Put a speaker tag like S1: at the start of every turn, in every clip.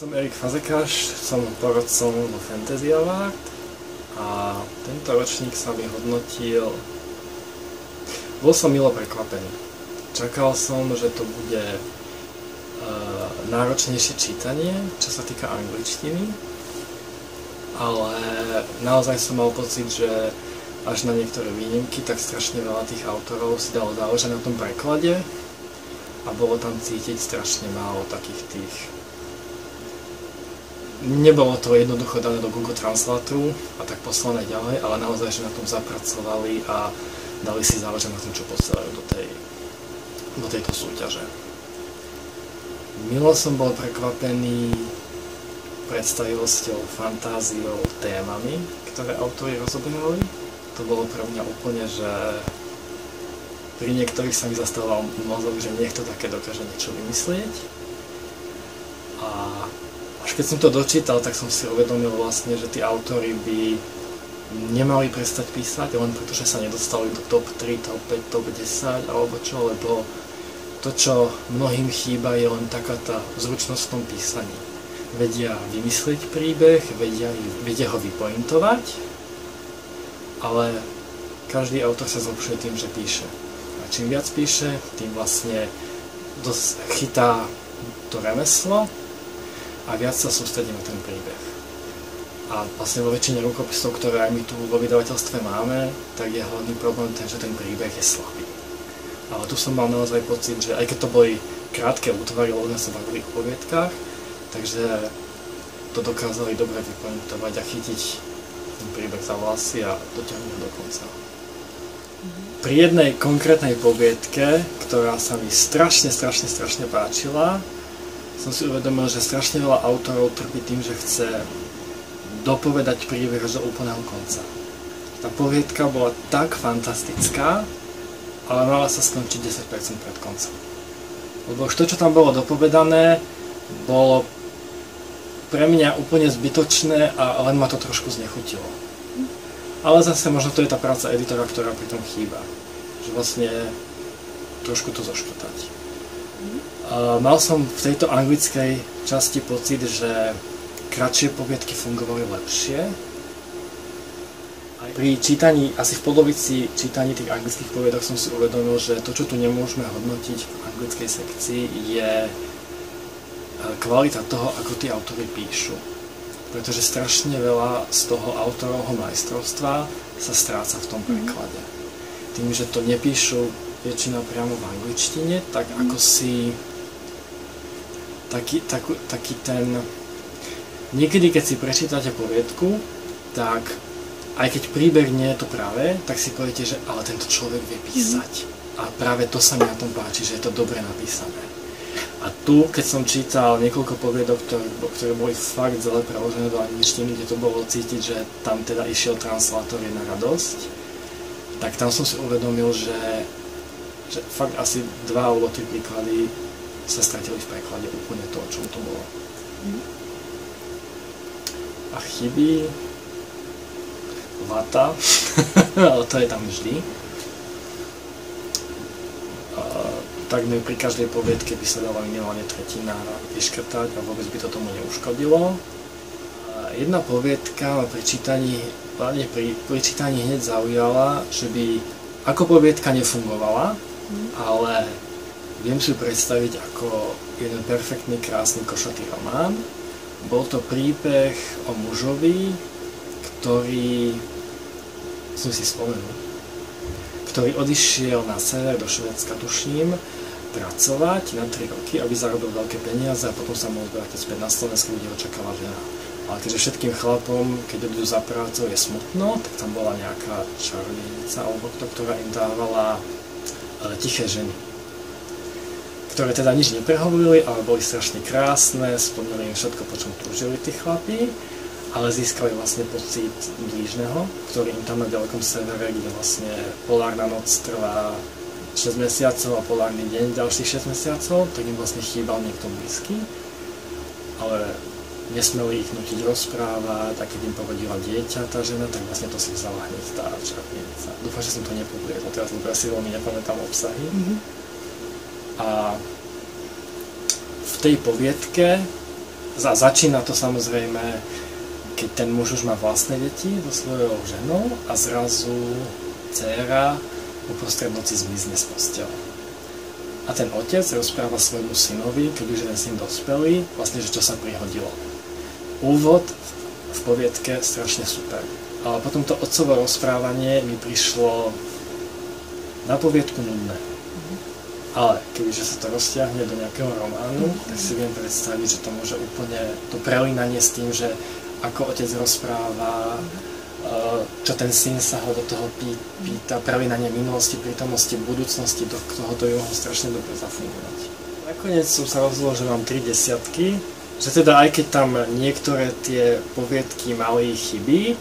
S1: Som Erik Fazekáš, som porodcom vo Fantasy Award a tento ročník sa mi hodnotil... Bol som milo prekvapený. Čakal som, že to bude náročnejšie čítanie, čo sa týka angličtiny, ale naozaj som mal pocit, že až na niektoré výnimky, tak strašne veľa tých autorov si dalo záležať na tom preklade a bolo tam cítiť strašne málo takých tých... Nebolo to jednoducho dané do Google Translatoru a tak poslané ďalej, ale naozaj, že na tom zapracovali a dali si záležať na tom, čo posielajú do tejto súťaže. Milo som bol prekvapený predstavivosťou, fantáziou, témami, ktoré autori rozoberali. To bolo pre mňa úplne, že pri niektorých sa mi zastával mozog, že niekto také dokáže niečo vymyslieť. A až keď som to dočítal, tak som si uvedomil vlastne, že tí autori by nemali prestať písať, len pretože sa nedostali do top 3, top 5, top 10 alebo čo, lebo to, čo mnohým chýba, je len taká tá zručnosť v tom písaní. Vedia vymyslieť príbeh, vedia ho vypointovať, ale každý autor sa zlepšuje tým, že píše. A čím viac píše, tým vlastne chytá to remeslo a viac sa sústredí na ten príbeh. A vlastne vo väčšine rukopisov, ktoré aj my tu vo vydavateľstve máme, tak je hlavný problém ten, že ten príbeh je slabý. Ale tu som mal naozaj pocit, že aj keď to boli krátke útvary, lebo sme sa bavili o poviedkách, takže to dokázali dobre vypointovať a chytiť ten príbeh za vlasy a dotiahnuť do konca. Pri jednej konkrétnej poviedke, ktorá sa mi strašne páčila, som si uvedomil, že strašne veľa autorov trpí tým, že chce dopovedať príbeh až do úplného konca. Tá poviedka bola tak fantastická, ale mala sa skončiť 10% pred koncom. Lebo už to, čo tam bolo dopovedané, bolo pre mňa úplne zbytočné a len ma to trošku znechutilo. Ale zase možno to je tá práca editora, ktorá pri tom chýba. Že vlastne trošku to zoškrtať. Mal som v tejto anglickej časti pocit, že kratšie poviedky fungovali lepšie. Aj pri čítaní, asi v polovici čítaní tých anglických poviedok som si uvedomil, že to, čo tu nemôžeme hodnotiť v anglickej sekcii, je kvalita toho, ako tí autori píšu. Pretože strašne veľa z toho autorovho majstrovstva sa stráca v tom preklade. Tým, že to nepíšu väčšinou priamo v angličtine, tak ako si taký ten... Niekedy, keď si prečítate poviedku, tak aj keď príbeh nie je to práve, tak si poviete, že ale tento človek vie písať. A práve to sa mi na tom páči, že je to dobre napísané. A tu, keď som čítal niekoľko poviedok, ktoré boli fakt zle preložené do angličtiny, kde to bolo cítiť, že tam teda išiel translator na radosť, tak tam som si uvedomil, že fakt asi 2 alebo 3 príklady sa stratili v preklade úplne to, o čom to bolo. A chybí vata, ale to je tam vždy. Takmer pri každej poviedke by sa dala minimálne tretina vyškrtať a vôbec by to tomu neuškodilo. Jedna poviedka ma pri čítaní hneď zaujala, že by ako poviedka nefungovala, ale viem si ju predstaviť ako jeden perfektný, krásny, košatý román. Bol to príbeh o mužovi, ktorý odišiel na sever do Švédska, tuším, pracovať na 3 roky, aby zarobil veľké peniaze a potom sa mohol vrátiť späť na Slovensku, kde ho čakala žena. Ale keďže všetkým chlapom, keď idú za prácou, je smutno, tak tam bola nejaká čarodejnica alebo ktorá im dávala tiché ženy, ktoré teda nič neprehovorili, ale boli strašne krásne, spomínali im všetko, po čom túžili tí chlapi, ale získali vlastne pocit blížneho, ktorý im tam na ďalekom severe, kde vlastne polárna noc trvá 6 mesiacov a polárny deň ďalších 6 mesiacov, tak im vlastne chýbal niekto blízky, ale nesmeli ich nútiť rozprávať a keď im porodila dieťa tá žena, tak vlastne to si vzala hneď tá čarodejnica. Dúfam, že som to nepovedal, teraz si veľmi nepamätám obsahy. A v tej poviedke začína to samozrejme, keď ten muž už má vlastné deti so svojou ženou a zrazu dcéra uprostred noci zmizne z postele. A ten otec rozpráva svojmu synovi, keď už je ten syn dospelý, vlastne, že čo sa prihodilo. Úvod v poviedke strašne super. Ale potom to otcovo rozprávanie mi prišlo na poviedku nudné. Ale kebyže sa to roztiahne do nejakého románu, tak si viem predstaviť, že to môže úplne to prelínanie s tým, že ako otec rozpráva, čo ten syn sa ho do toho pýta, prelínanie minulosti, prítomnosti, budúcnosti, do toho to mohlo strašne dobre zafungovať. Nakoniec som sa rozhodol, že mám 3 desiatky, že teda aj keď tam niektoré tie poviedky mali chyby,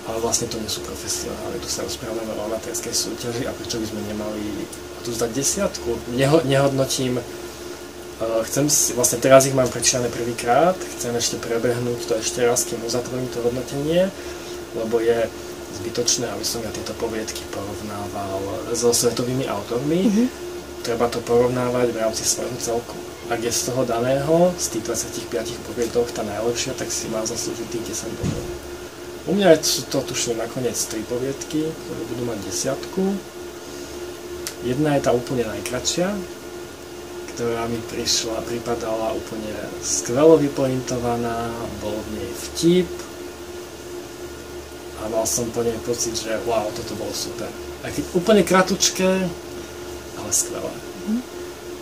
S1: ale vlastne to nie sú profesionáli, tu sa rozprávame o amatérskej súťaži a prečo by sme nemali tu zdať 10. Nehodnotím, vlastne teraz ich mám prečítané prvýkrát, chcem ešte prebehnúť to ešte raz, kým uzatvorím to hodnotenie, lebo je zbytočné, aby som ja tieto poviedky porovnával so svetovými autormi. Treba to porovnávať v rámci svojho celku. Ak je z toho daného, z tých 25 poviedok tá najlepšia, tak si má zaslúžiť tých 10 bodov. U mňa sú to tuším nakoniec 3 poviedky, ktoré budú mať 10. Jedna je tá úplne najkratšia, ktorá mi pripadala úplne skvelo vypointovaná, bol v nej vtip a mal som po nej pocit, že wow, toto bolo super. Aj keď úplne kratučké, ale skvelé.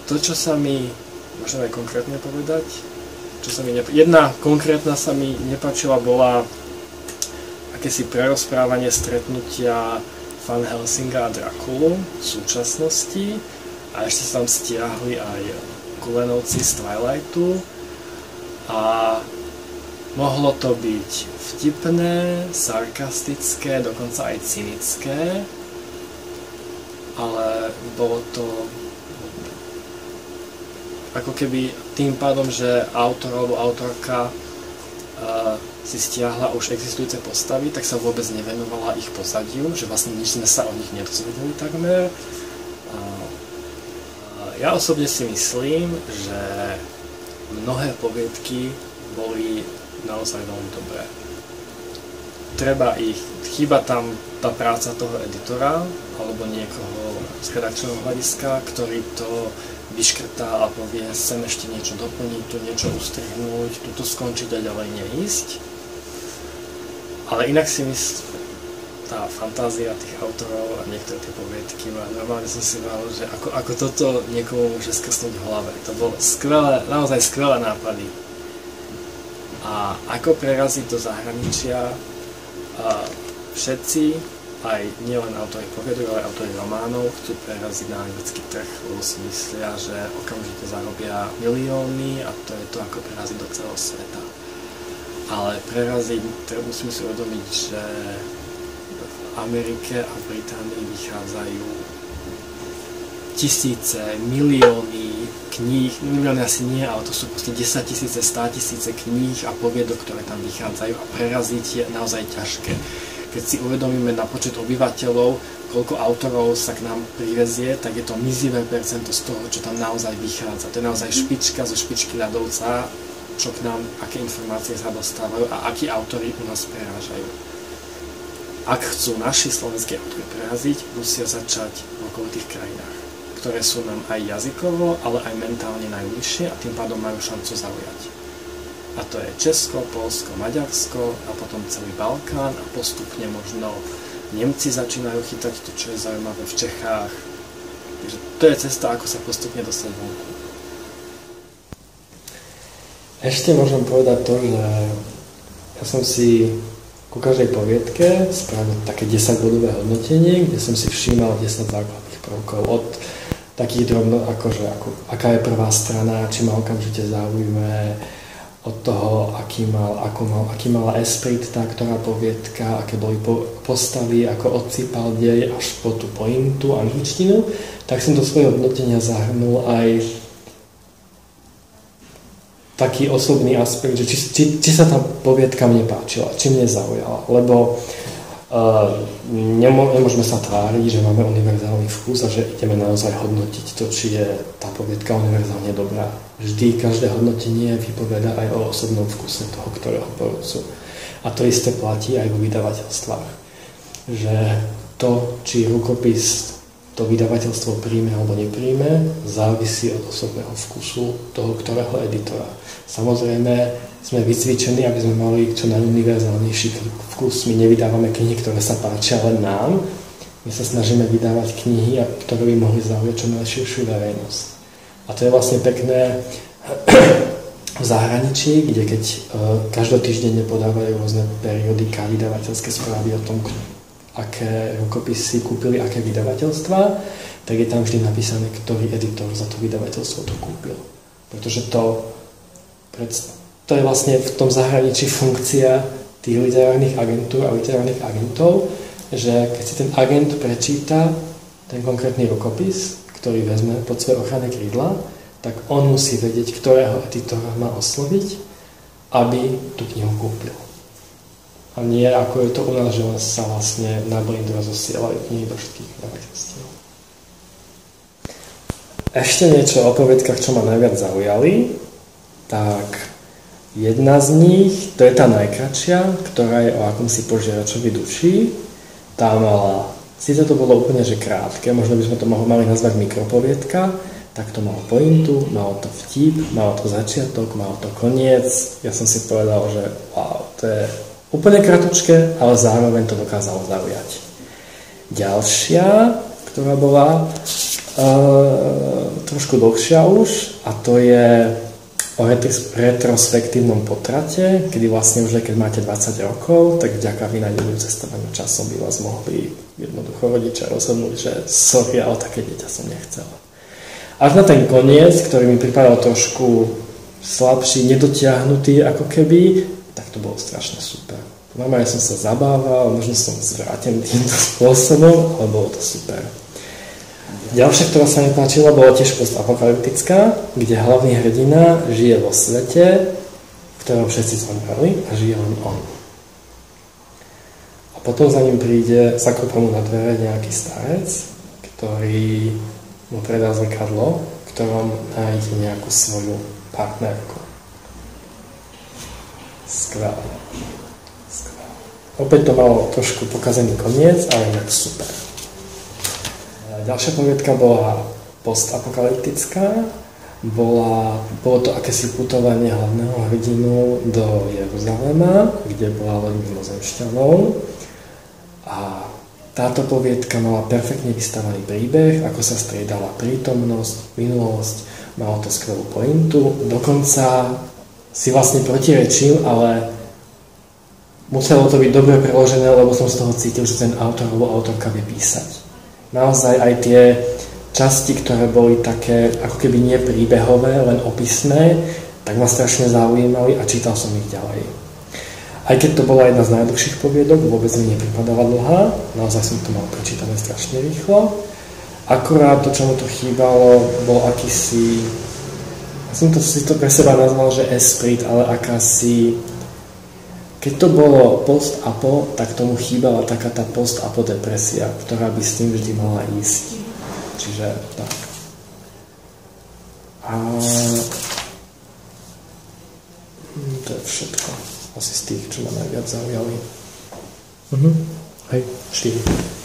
S1: To, čo sa mi, môžem aj konkrétne povedať, jedna konkrétna sa mi nepáčila, bola akési prerozprávanie stretnutia Van Helsinga a Drakulu v súčasnosti a ešte sa tam stiahli aj Kulenovci z Twilightu a mohlo to byť vtipné, sarkastické, dokonca aj cynické, ale bolo to ako keby tým pádom, že autor alebo autorka si stiahla už existujúce postavy, tak sa vôbec nevenovala ich pozadiu, že vlastne nič sme sa o nich nedozvedeli takmer. Ja osobne si myslím, že mnohé poviedky boli naozaj veľmi dobré. Chýba tam tá práca toho editora alebo niekoho z redakčného hľadiska, ktorý to vyškrtá a povie, sem ešte niečo doplniť, tu niečo ustrihnúť, tu to skončiť a ďalej neísť. Ale inak si myslím, tá fantázia tých autorov a niektoré tie poviedky, normálne som si vral, že ako toto niekomu môže skrsnúť v hlave. To bolo skvelé, naozaj skvelé nápady. A ako preraziť do zahraničia, všetci, aj nielen autori poviedok, ale autori románov chcú preraziť na anglický trh, lebo si myslia, že okamžite zarobia milióny a to je to, ako preraziť do celého sveta. Ale preraziť, musíme si uvedomiť, že v Amerike a v Británii vychádzajú tisíce, milióny kníh, milióny asi nie, ale to sú proste 10 000, 100 000 kníh a poviedok, ktoré tam vychádzajú a preraziť je naozaj ťažké. Keď si uvedomíme na počet obyvateľov, koľko autorov sa k nám privezie, tak je to mizivé percento z toho, čo tam naozaj vychádza. To je naozaj špička zo špičky ľadovca, čo k nám, aké informácie sa dostávajú a akí autori u nás prerážajú. Ak chcú naši slovenskí autori preraziť, musia začať v okolitých krajinách, ktoré sú nám aj jazykovo, ale aj mentálne najbližšie a tým pádom majú šancu zaujať. A to je Česko, Poľsko, Maďarsko a potom celý Balkán a postupne možno Nemci začínajú chytať to, čo je zaujímavé v Čechách. Takže to je cesta, ako sa postupne dostať vonku. Ešte môžem povedať to, že ja som si ku každej poviedke spravil také 10-bodové hodnotenie, kde som si všímal 10 základných prvkov od takých drobno, akože aká je prvá strana, či ma okamžite zaujme, od toho, aký mala esprit tá, ktorá poviedka, aké boli postavy, ako odsýpal dej až po tú pointu, angličtinu, tak som do svojho hodnotenia zahrnul aj taký osobný aspekt, že či sa tá poviedka mne páčila, či mne zaujala, lebo
S2: Nemôžeme sa tváriť, že máme univerzálny vkus a že ideme naozaj hodnotiť to, či je tá poviedka univerzálne dobrá. Vždy každé hodnotenie vypovedá aj o osobnom vkuse toho, ktorého porodcu. A to isté platí aj vo vydavateľstvách. Že to, či rukopis to vydavateľstvo príjme alebo nepríjme, závisí od osobného vkusu toho, ktorého editora. Samozrejme, sme vycvičení, aby sme mali čo najuniverzálnejší vkus. My nevydávame knihy, ktoré sa páčia len nám. My sa snažíme vydávať knihy, ktoré by mohli zaujať čo najširšiu verejnosť. A to je vlastne pekné v zahraničí, kde keď každotýždenne podávajú rôzne periodika, vydavateľské správy o tom, aké rukopisy kúpili, aké vydavateľstva, tak je tam vždy napísané, ktorý editor za to vydavateľstvo to kúpil. Pretože to je vlastne v tom zahraničí funkcia tých literárnych agentúr a literárnych agentov, že keď si ten agent prečíta ten konkrétny rukopis, ktorý vezme pod svoje ochranné krídla, tak on musí vedieť, ktorého editora má osloviť, aby tú knihu kúpil. A nie ako je to u nás, že sa vlastne na blindu rozosielajú knihy do všetkých vydavateľstiev. Ešte niečo o poviedkach, čo ma najviac zaujali, tak jedna z nich, to je tá najkratšia, ktorá je o akomsi požieračovi duší. Tá mala, síce to bolo úplne že krátke, možno by sme to mali nazvať mikropoviedka, tak to malo pointu, malo to vtip, malo to začiatok, malo to koniec. Ja som si povedal, že wow, to je úplne kratučké, ale zároveň to dokázalo zaujať. Ďalšia, ktorá bola trošku dlhšia už, a to je o retrospektívnom potrate, kedy vlastne už keď máte 20 rokov, tak vďaka vynajdeným cestovaniu časom by vás mohli jednoducho rodičia rozhodnúť, že sorry, ale také dieťa som nechcel. Až na ten koniec, ktorý mi pripadal trošku slabší, nedotiahnutý ako keby, tak to bolo strašne super. Normálne som sa zabával, možno som zvrátený týmto spôsobom, ale bolo to super. Ďalšia, ktorá sa mi páčila, bola tiež postapokalyptická, kde hlavný hrdina žije vo svete, v ktorom všetci zomreli a žije len on. A potom za ním príde, zaklope mu na dvere nejaký starec, ktorý mu predá zrkadlo, v ktorom nájde nejakú svoju partnerku. Skvelé. Opäť to malo trošku pokazený koniec, ale inak super. Ďalšia poviedka bola postapokalyptická. Bolo to akési putovanie hlavného hrdinu do Jeruzalema, kde bola loď mimozemšťanov. A táto poviedka mala perfektne vystavaný príbeh, ako sa striedala prítomnosť, minulosť, malo to skvelú pointu. Dokonca si vlastne protirečil, ale muselo to byť dobre preložené, lebo som z toho cítil, že ten autor alebo autorka vie písať. Naozaj aj tie časti, ktoré boli také ako keby nie príbehové, len opisné, tak ma strašne zaujímali a čítal som ich ďalej. Aj keď to bola jedna z najdlhších poviedok, vôbec mi nepripadala dlhá, naozaj som to mal prečítané strašne rýchlo. Akurát to, čo mu to chýbalo, bol akýsi, ja som to si to pre seba nazval, že esprit, ale akási. Keď to bolo post-apo, tak tomu chýbala taká tá post-apo depresia, ktorá by s tým vždy mala ísť. Čiže tak. A to je všetko. Asi z tých, čo ma najviac zaujali. Hej, 4.